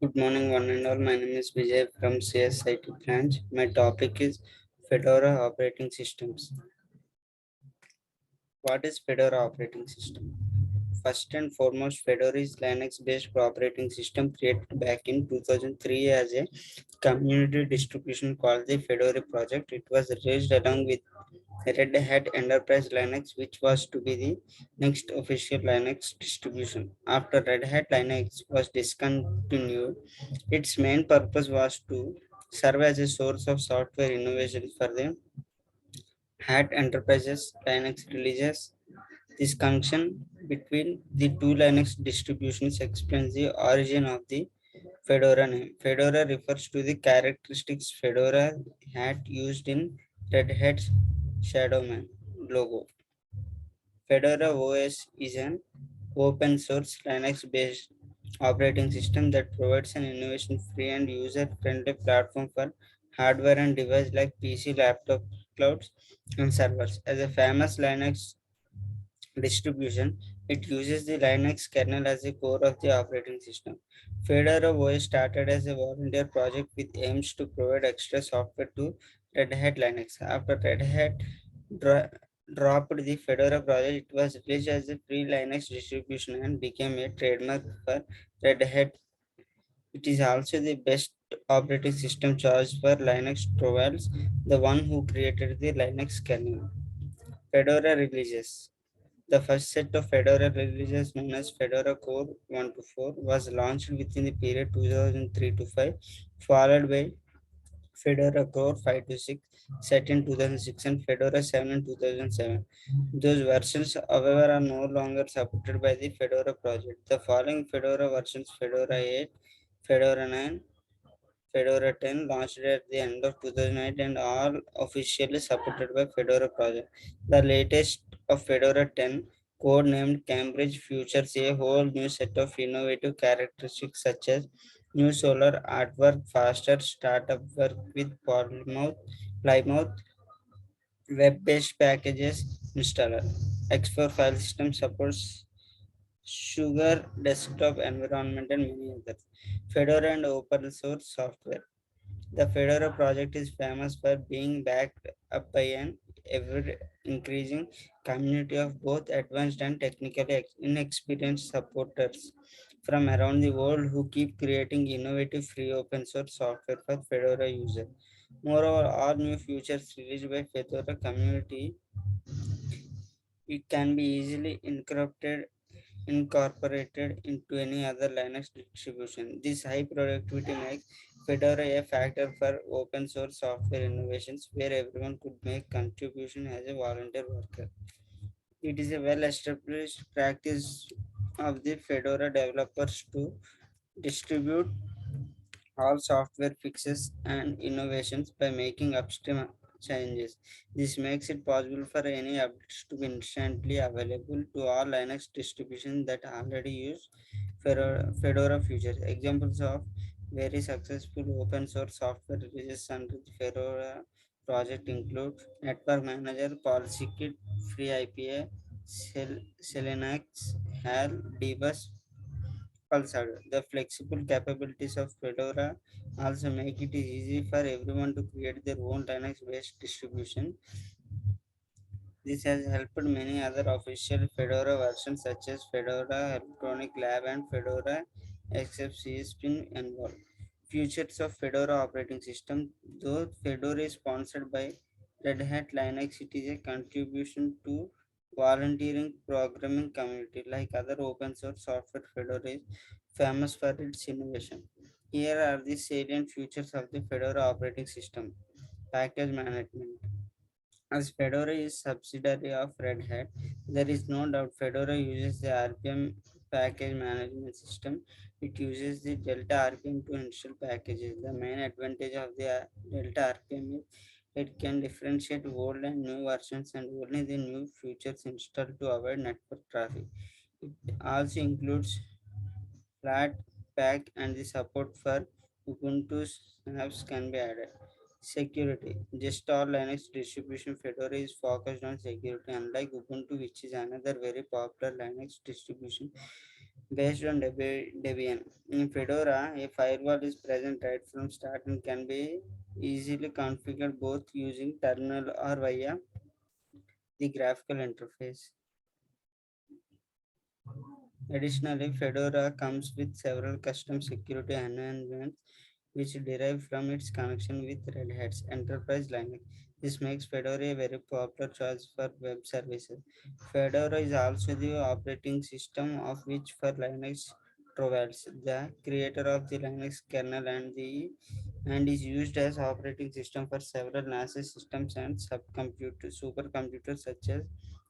Good morning, one and all. My name is Vijay from CSIT branch. My topic is Fedora operating systems. What is Fedora operating system? First and foremost, Fedora is Linux-based operating system created back in 2003 as a community distribution called the Fedora project. It was released along with Red Hat Enterprise Linux, which was to be the next official Linux distribution. After Red Hat Linux was discontinued, its main purpose was to serve as a source of software innovation for the Hat Enterprises Linux releases. This connection between the two Linux distributions explains the origin of the Fedora name. Fedora refers to the characteristics Fedora had used in Red Hat's Shadowman logo. Fedora OS is an open source Linux based operating system that provides an innovation free and user friendly platform for hardware and devices like PC, laptop, clouds, and servers. As a famous Linux distribution, it uses the Linux kernel as the core of the operating system. Fedora OS started as a volunteer project with aims to provide extra software to Red Hat Linux. After Red Hat dro- dropped the Fedora project, it was released as a free Linux distribution and became a trademark for Red Hat. It is also the best operating system choice for Linux provides the one who created the Linux kernel. Fedora releases. The first set of Fedora releases, known as Fedora Core 1 to 4, was launched within the period 2003 to 5, followed by Fedora Core 5 to 6, set in 2006, and Fedora 7 in 2007. Those versions, however, are no longer supported by the Fedora project. The following Fedora versions, Fedora 8, Fedora 9, Fedora 10, launched at the end of 2008 and all officially supported by Fedora project. The latest of Fedora 10, code named Cambridge, features a whole new set of innovative characteristics such as new solar artwork, faster startup work with Plymouth web-based packages installer. X4 file system supports Sugar desktop environment and many others. Fedora and open source software. The Fedora project is famous for being backed up by an ever increasing community of both advanced and technically inexperienced supporters from around the world who keep creating innovative free open source software for Fedora users. Moreover, all new features released by Fedora community it can be easily incorporated into any other Linux distribution. This high productivity makes Fedora a factor for open source software innovations where everyone could make contribution as a volunteer worker. It is a well established practice of the Fedora developers to distribute all software fixes and innovations by making upstream changes. This makes it possible for any updates to be instantly available to all Linux distributions that already use Fedora features. Examples of very successful open source software releases under the Fedora project include Network Manager, Policy Kit, Free IPA, Selenax, HAL, Dbus, Pulsar. The flexible capabilities of Fedora also make it easy for everyone to create their own Linux-based distribution. This has helped many other official Fedora versions such as Fedora Electronic Lab and Fedora XFCE been involved. Features of Fedora operating system. Though Fedora is sponsored by Red Hat Linux, it is a contribution to volunteering programming community. Like other open source software, Fedora is famous for its innovation. Here are the salient features of the Fedora operating system. Package management. As Fedora is subsidiary of Red Hat, there is no doubt Fedora uses the RPM package management system. It uses the Delta RPM to install packages. The main advantage of the Delta RPM is it can differentiate old and new versions and only the new features installed to avoid network traffic. It also includes flat pack and the support for Ubuntu snaps can be added. Security. Just all Linux distribution Fedora is focused on security, unlike Ubuntu, which is another very popular Linux distribution based on Debian. In Fedora, a firewall is present right from start and can be easily configured both using terminal or via the graphical interface. Additionally, Fedora comes with several custom security enhancements which derive from its connection with Red Hat's enterprise Linux. This makes Fedora a very popular choice for web services. Fedora is also the operating system of which for Linux Torvalds, the creator of the Linux kernel and is used as operating system for several NASA systems and supercomputers such as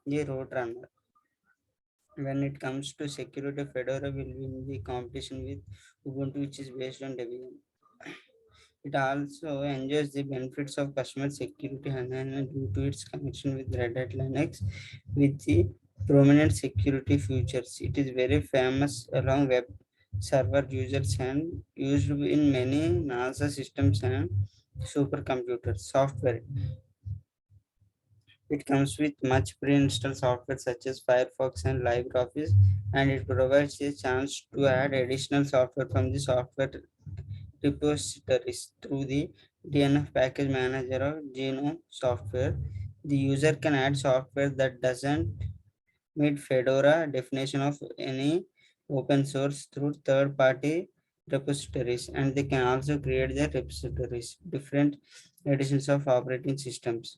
the Roadrunner. When it comes to security, Fedora will win the competition with Ubuntu, which is based on Debian. It also enjoys the benefits of customer security enhancement due to its connection with Red Hat Linux with the prominent security features. It is very famous among web server users and used in many NASA systems and supercomputers software. It comes with much pre-installed software such as Firefox and LibreOffice, and it provides a chance to add additional software from the software repositories through the DNF package manager of Genome software. The user can add software that doesn't meet Fedora definition of any open source through third-party repositories, and they can also create their repositories, different editions of operating systems.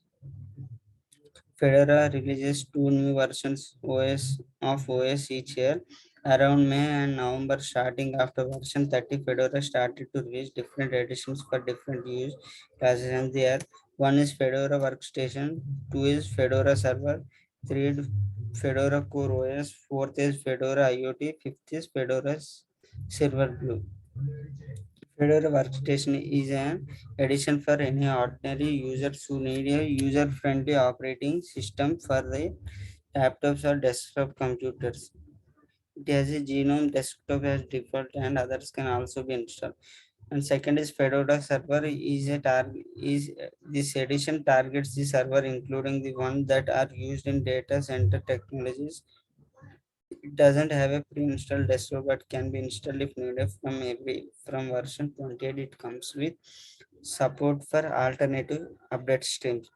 Fedora releases two new versions OS each year around May and November. Starting after version 30, Fedora started to release different editions for different use classes, and they are: one is Fedora Workstation, two is Fedora Server, three is Fedora Core OS, fourth is Fedora IoT, fifth is Fedora Silverblue. Fedora Workstation is an addition for any ordinary users who need a user-friendly operating system for their laptops or desktop computers. It has a Genome desktop as default, and others can also be installed. And second is Fedora Server is a is this edition targets the server including the ones that are used in data center technologies. It doesn't have a pre-installed desktop but can be installed if needed from version 28. It comes with support for alternative update streams.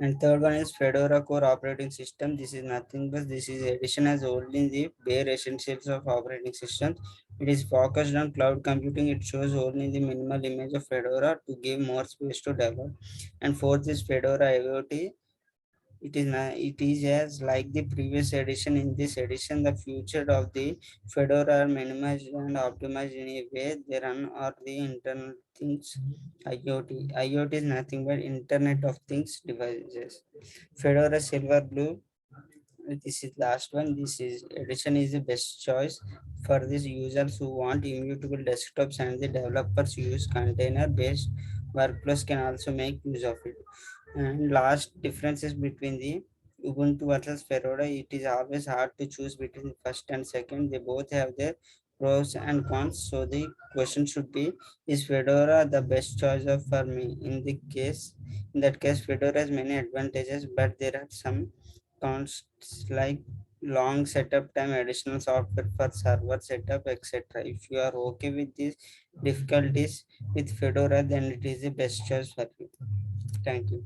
And third one is Fedora Core operating system. This is nothing but this is addition as only the bare essentials of operating systems. It is focused on cloud computing. It shows only the minimal image of Fedora to give more space to develop. And fourth is Fedora IoT. It is as like the previous edition. In this edition, the future of the Fedora are minimized and optimized in a way they run or the internal things IoT. IoT is nothing but Internet of Things devices. Fedora Silver Blue. This is last one. This is edition is the best choice for these users who want immutable desktops, and the developers use container based workflows can also make use of it. And last differences between the Ubuntu versus Fedora, it is always hard to choose between first and second. They both have their pros and cons. So the question should be: is Fedora the best choice of for me? In that case, Fedora has many advantages, but there are some cons like long setup time, additional software for server setup, etc. If you are okay with these difficulties with Fedora, then it is the best choice for you. Thank you.